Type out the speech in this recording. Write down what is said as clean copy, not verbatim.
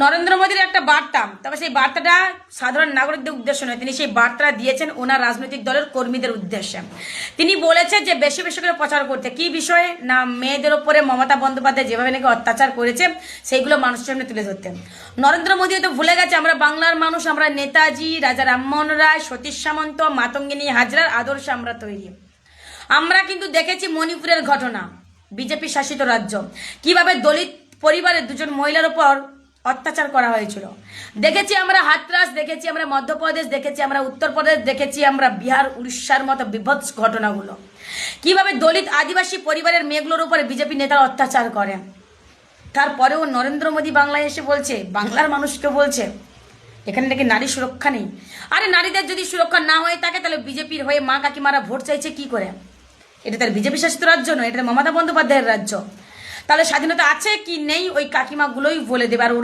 নরেন্দ্র মোদীর একটা বার্তা, তবে সেই বার্তাটা সাধারণ নাগরিকদের উদ্দেশ্য নয়, তিনি সেই বার্তা দিয়েছেন ওনার রাজনৈতিক দলের কর্মীদের উদ্দেশ্যে। তিনি বলেছেন যে বেশি বেশি করে প্রচার করতে, কি বিষয়ে না, মেয়েদের ওপরে মমতা বন্দ্যোপাধ্যায় যেভাবে নাকি অত্যাচার করেছে সেইগুলো মানুষের সামনে তুলে ধরতে। নরেন্দ্র মোদী তো ভুলে গেছে আমরা বাংলার মানুষ, আমরা নেতাজি, রাজা রামমোহন রায়, সতীশ সামন্ত, মাতঙ্গিনী হাজরার আদর্শে আমরা তৈরি। আমরা কিন্তু দেখেছি মণিপুরের ঘটনা, বিজেপি শাসিত রাজ্য, কিভাবে দলিত পরিবারের দুজন মহিলার উপর অত্যাচার করা হয়েছিল। দেখেছি আমরা হাতরাস, দেখেছি আমরা মধ্যপ্রদেশ, দেখেছি আমরা উত্তরপ্রদেশ, দেখেছি আমরা বিহার, উড়িষ্যার মতো বিভৎস ঘটনাগুলো, কিভাবে দলিত আদিবাসী পরিবারের মেয়েগুলোর উপরে বিজেপি নেতারা অত্যাচার করে। তারপরেও নরেন্দ্র মোদী বাংলায় এসে বলছে, বাংলার মানুষকে বলছে এখানে নাকি নারী সুরক্ষা নেই। আরে নারীদের যদি সুরক্ষা না হয়ে থাকে তাহলে বিজেপির হয়ে মা কাকিমারা ভোট চাইছে কি করে? এটা তার বিজেপি শাসিত রাজ্য নয়, এটা মমতা বন্দ্যোপাধ্যায়ের রাজ্য। তাহলে স্বাধীনতা আছে কি নেই ওই কাকিমাগুলোই বলে দেবে। আর ওরা